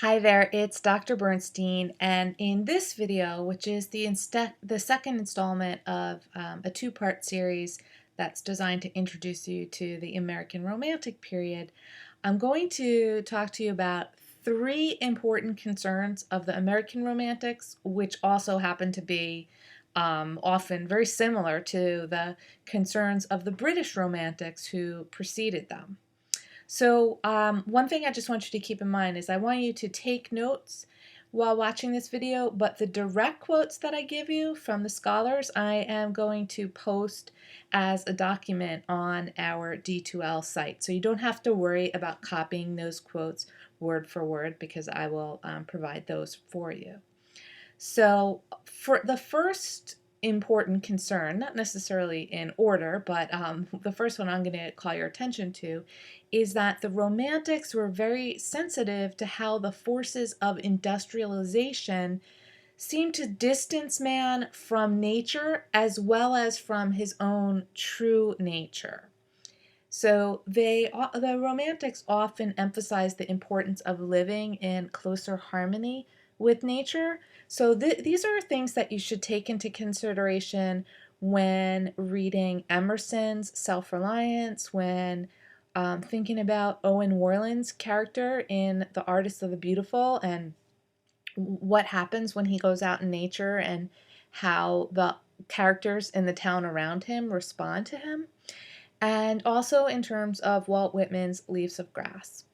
Hi there, it's Dr. Bernstein, and in this video, which is the second installment of a two-part series that's designed to introduce you to the American Romantic period, I'm going to talk to you about three important concerns of the American Romantics, which also happen to be often very similar to the concerns of the British Romantics who preceded them. So one thing I just want you to keep in mind is I want you to take notes while watching this video, but the direct quotes that I give you from the scholars, I am going to post as a document on our D2L site. So you don't have to worry about copying those quotes word for word because I will provide those for you. So for the first important concern, not necessarily in order, but the first one I'm going to call your attention to is that the Romantics were very sensitive to how the forces of industrialization seem to distance man from nature as well as from his own true nature. So the Romantics often emphasize the importance of living in closer harmony with nature. So these are things that you should take into consideration when reading Emerson's Self-Reliance, when thinking about Owen Warland's character in The Artist of the Beautiful and what happens when he goes out in nature and how the characters in the town around him respond to him. And also in terms of Walt Whitman's Leaves of Grass.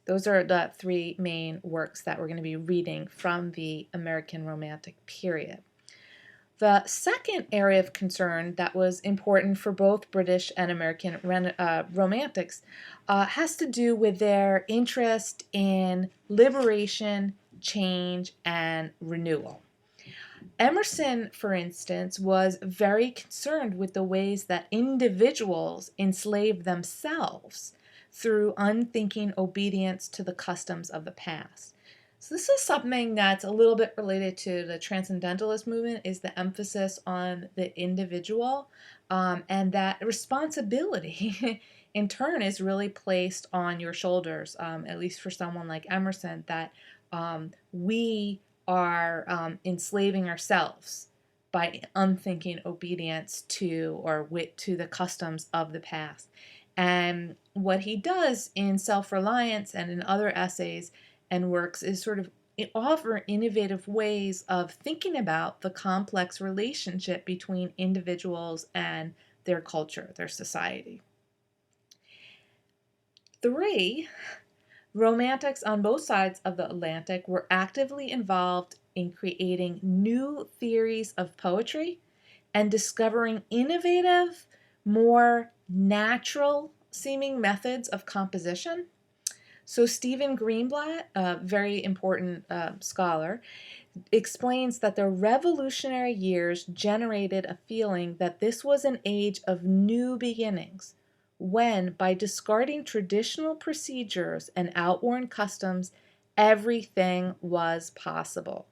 Those are the three main works that we're going to be reading from the American Romantic period. The second area of concern that was important for both British and American Romantics has to do with their interest in liberation, change, and renewal. Emerson, for instance, was very concerned with the ways that individuals enslaved themselves through unthinking obedience to the customs of the past. So this is something that's a little bit related to the Transcendentalist movement, is the emphasis on the individual, and that responsibility in turn is really placed on your shoulders, at least for someone like Emerson, that we are enslaving ourselves by unthinking obedience to to the customs of the past. And what he does in Self-Reliance and in other essays and works is sort of offer innovative ways of thinking about the complex relationship between individuals and their culture, their society. 3, Romantics on both sides of the Atlantic were actively involved in creating new theories of poetry and discovering innovative, more natural seeming methods of composition. So Stephen Greenblatt, a very important scholar, explains that the Revolutionary years generated a feeling that this was an age of new beginnings, when, by discarding traditional procedures and outworn customs, everything was possible.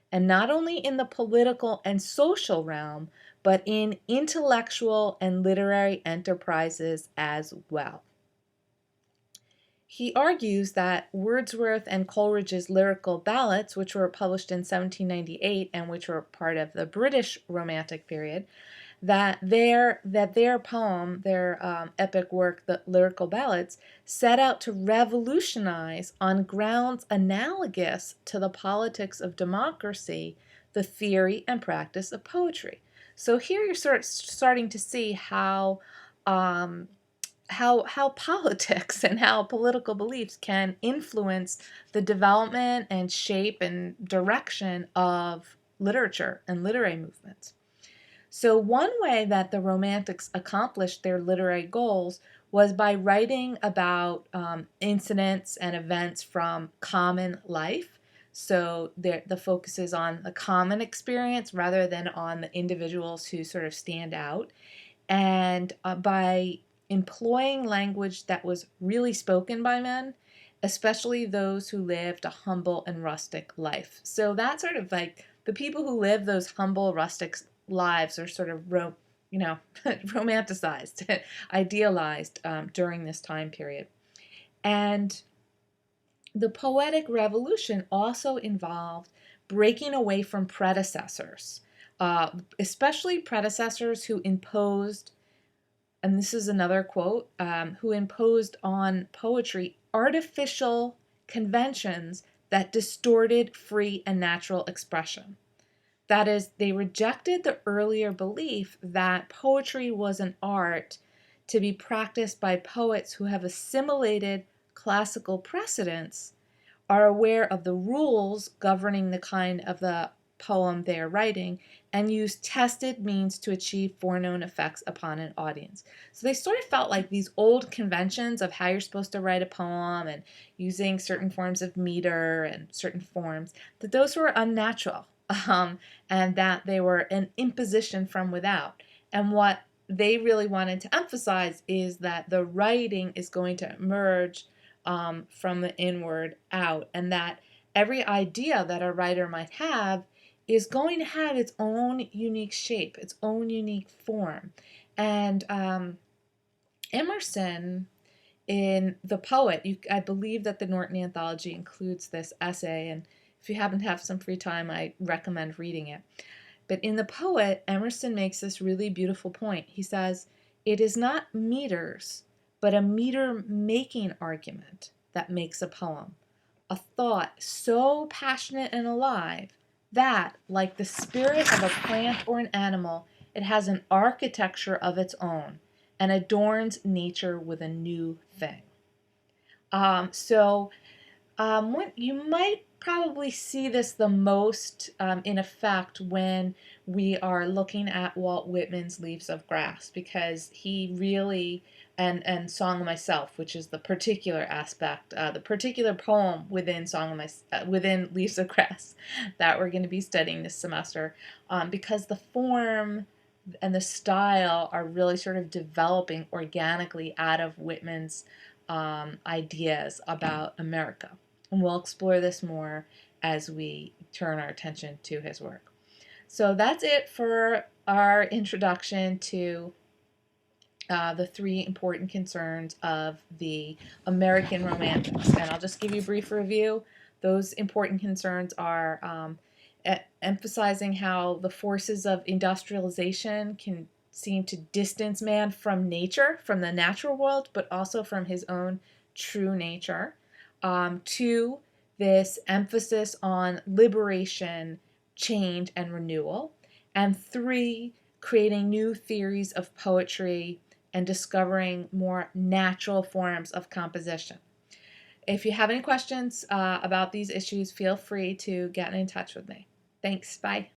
And not only in the political and social realm, but in intellectual and literary enterprises as well. He argues that Wordsworth and Coleridge's Lyrical Ballads, which were published in 1798 and which were part of the British Romantic period, that their poem, their epic work, the Lyrical Ballads, set out to revolutionize on grounds analogous to the politics of democracy, the theory and practice of poetry. So here you're sort of starting to see how politics and how political beliefs can influence the development and shape and direction of literature and literary movements. So one way that the Romantics accomplished their literary goals was by writing about incidents and events from common life. So the focus is on the common experience rather than on the individuals who sort of stand out. And by employing language that was really spoken by men, especially those who lived a humble and rustic life. So that's sort of like the people who live those humble, rustic lives are sort of, romanticized, idealized during this time period. And The poetic revolution also involved breaking away from predecessors, especially predecessors who imposed, and this is another quote, who imposed on poetry artificial conventions that distorted free and natural expression. That is, they rejected the earlier belief that poetry was an art to be practiced by poets who have assimilated classical precedents, are aware of the rules governing the kind of the poem they are writing, and use tested means to achieve foreknown effects upon an audience. So they sort of felt like these old conventions of how you're supposed to write a poem and using certain forms of meter and certain forms, that those were unnatural, and that they were an imposition from without. And what they really wanted to emphasize is that the writing is going to emerge from the inward out, and that every idea that a writer might have is going to have its own unique shape, its own unique form. And Emerson, in The Poet, I believe that the Norton Anthology includes this essay, and if you happen to have some free time, I recommend reading it. But in The Poet, Emerson makes this really beautiful point. He says, "It is not meters, but a meter-making argument that makes a poem. A thought so passionate and alive that, like the spirit of a plant or an animal, it has an architecture of its own and adorns nature with a new thing." What you might probably see this the most in effect when we are looking at Walt Whitman's Leaves of Grass, because he really, and Song of Myself, which is the particular aspect, the particular poem within within Leaves of Grass that we're going to be studying this semester, because the form and the style are really sort of developing organically out of Whitman's ideas about America. And we'll explore this more as we turn our attention to his work. So that's it for our introduction to the three important concerns of the American Romantics. And I'll just give you a brief review. Those important concerns are emphasizing how the forces of industrialization can seem to distance man from nature, from the natural world, but also from his own true nature. Two, this emphasis on liberation, change, and renewal. And three, creating new theories of poetry and discovering more natural forms of composition. If you have any questions about these issues, feel free to get in touch with me. Thanks. Bye.